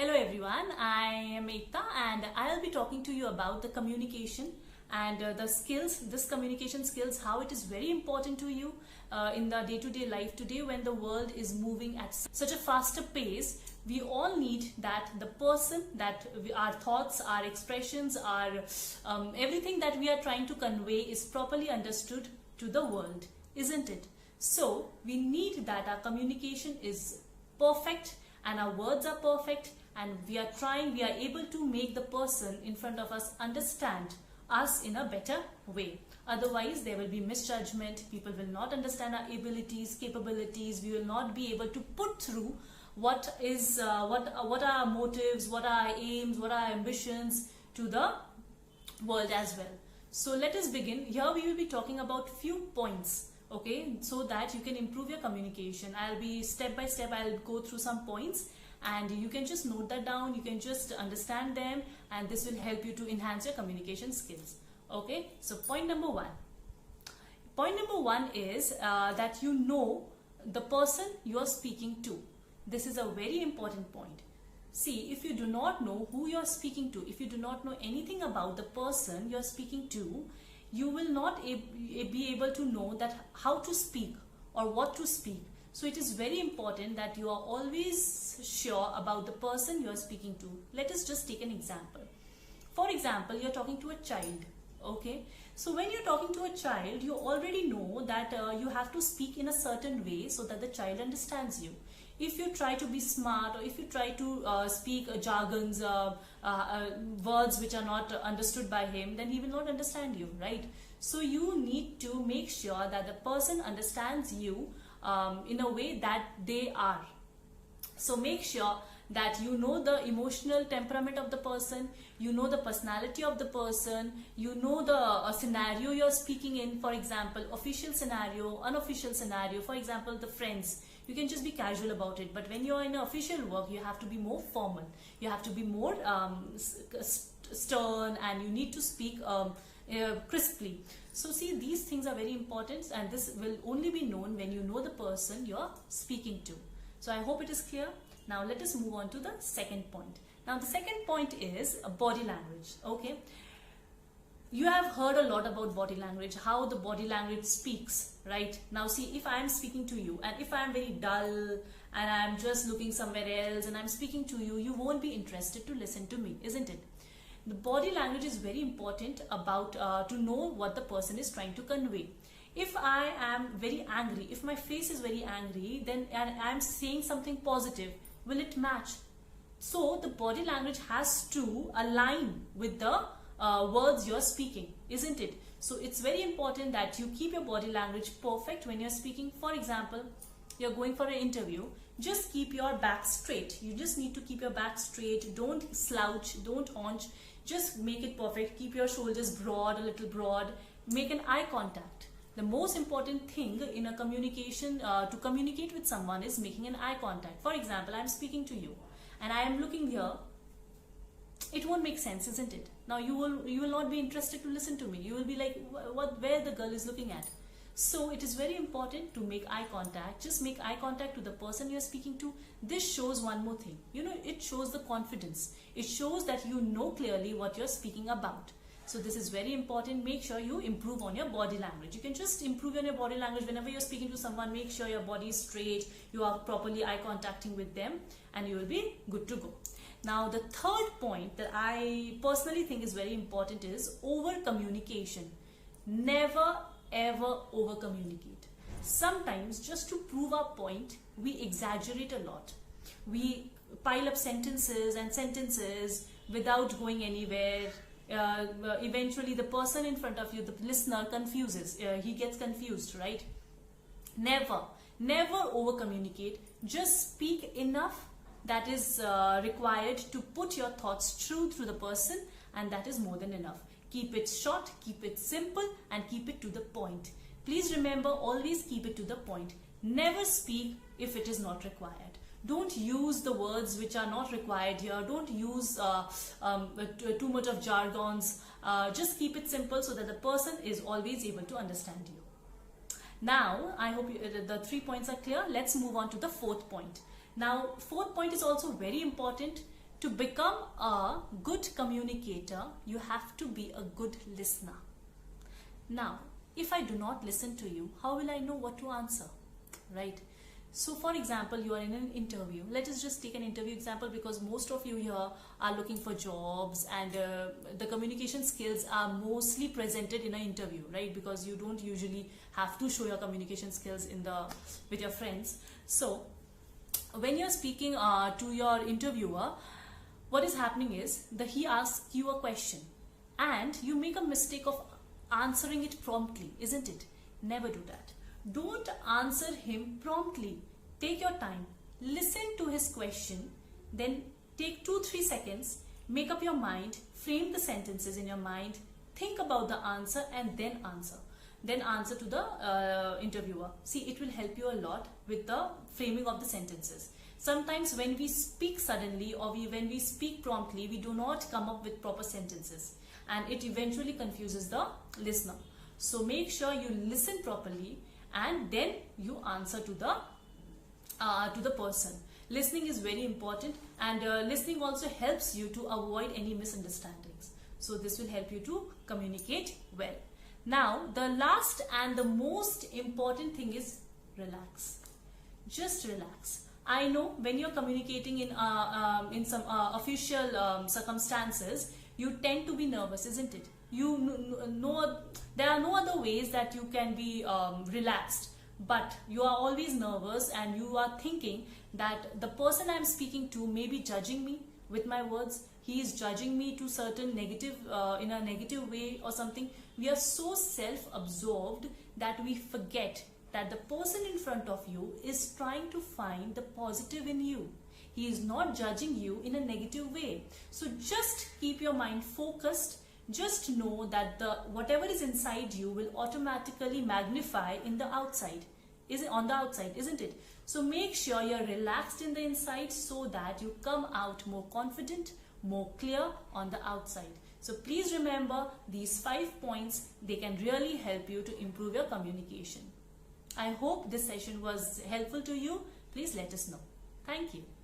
Hello everyone, I am Ekta and I'll be talking to you about the communication and the skills, this communication skills, how it is very important to you in the day-to-day life today when the world is moving at such a faster pace. We all need that the person that our thoughts, our expressions, our everything that we are trying to convey is properly understood to the world, isn't it? So we need that our communication is perfect and our words are perfect, and we are able to make the person in front of us understand us in a better way. Otherwise there will be misjudgment, people will not understand our abilities, capabilities, we will not be able to put through what are our motives, what are our aims, what are our ambitions to the world as well. So let us begin. Here we will be talking about few points, okay, so that you can improve your communication. I'll be step by step, I'll go through some points and you can just note that down, you can just understand them, and this will help you to enhance your communication skills. Okay, so point number one is that you know the person you are speaking to. This is a very important point. See, if you do not know who you are speaking to, if you do not know anything about the person you are speaking to, you will not be able to know that how to speak or what to speak. So it is very important that you are always sure about the person you are speaking to. Let us just take an example. For example, you are talking to a child. Okay, so when you're talking to a child, you already know that you have to speak in a certain way so that the child understands you. If you try to be smart, or if you try to speak jargons, words which are not understood by him, then he will not understand you, right? So you need to make sure that the person understands you in a way that they are. So make sure that you know the emotional temperament of the person, you know the personality of the person, you know the scenario you're speaking in. For example, official scenario, unofficial scenario. For example, the friends, you can just be casual about it, but when you're in official work, you have to be more formal, you have to be more stern, and you need to speak crisply. So see, these things are very important, and this will only be known when you know the person you're speaking to. So I hope it is clear. Now let us move on to the second point. Now the second point is body language. Okay, you have heard a lot about body language, how the body language speaks, right? Now see, if I am speaking to you and if I am very dull and I am just looking somewhere else and I'm speaking to you, you won't be interested to listen to me, isn't it? The body language is very important about to know what the person is trying to convey. If I am very angry, if my face is very angry, then I am saying something positive, will it match? So the body language has to align with the words you're speaking, isn't it? So it's very important that you keep your body language perfect when you're speaking. For example, you're going for an interview, just keep your back straight. You just need to keep your back straight. Don't slouch, don't haunch, just make it perfect. Keep your shoulders broad, a little broad. Make an eye contact. The most important thing in a communication, to communicate with someone, is making an eye contact. For example, I'm speaking to you and I am looking here. It won't make sense, isn't it? Now you will not be interested to listen to me. You will be like, where the girl is looking at. So it is very important to make eye contact. Just make eye contact to the person you're speaking to. This shows one more thing. You know, it shows the confidence. It shows that you know clearly what you're speaking about. So this is very important. Make sure you improve on your body language. You can just improve on your body language whenever you're speaking to someone. Make sure your body is straight, you are properly eye contacting with them, and you will be good to go. Now the third point that I personally think is very important is over communication. Never ever over communicate. Sometimes, just to prove our point, we exaggerate a lot. We pile up sentences and sentences without going anywhere. Eventually the person in front of you, the listener, confuses. He gets confused, right? Never over communicate. Just speak enough that is required to put your thoughts through the person, and that is more than enough. Keep it short, keep it simple, and keep it to the point. Please remember, always keep it to the point. Never speak if it is not required. Don't use the words which are not required here. Don't use too much of jargons. Just keep it simple so that the person is always able to understand you. Now, I hope the 3 points are clear. Let's move on to the fourth point. Now, fourth point is also very important. To become a good communicator, you have to be a good listener. Now, if I do not listen to you, how will I know what to answer? Right? So for example, you are in an interview. Let us just take an interview example, because most of you here are looking for jobs, and the communication skills are mostly presented in an interview, right? Because you don't usually have to show your communication skills with your friends. So when you're speaking to your interviewer, what is happening is that he asks you a question and you make a mistake of answering it promptly, isn't it? Never do that. Don't answer him promptly. Take your time, listen to his question, then take 2-3 seconds, make up your mind, frame the sentences in your mind, think about the answer, and then answer. Then answer to the interviewer. See, it will help you a lot with the framing of the sentences. Sometimes when we speak suddenly, or when we speak promptly, we do not come up with proper sentences, and it eventually confuses the listener. So make sure you listen properly and then you answer to the person. Listening is very important, and listening also helps you to avoid any misunderstandings. So this will help you to communicate well. Now, the last and the most important thing is relax. Just relax. I know when you're communicating in some official circumstances, you tend to be nervous, isn't it? You know there are no other ways that you can be relaxed, but you are always nervous, and you are thinking that the person I'm speaking to may be judging me with my words. He is judging me to certain negative in a negative way or something. We are so self-absorbed that we forget that the person in front of you is trying to find the positive in you. He is not judging you in a negative way. So just keep your mind focused. Just know that whatever is inside you will automatically magnify on the outside, isn't it? So make sure you're relaxed in the inside so that you come out more confident, more clear on the outside. So please remember these 5 points. They can really help you to improve your communication. I hope this session was helpful to you. Please let us know. Thank you.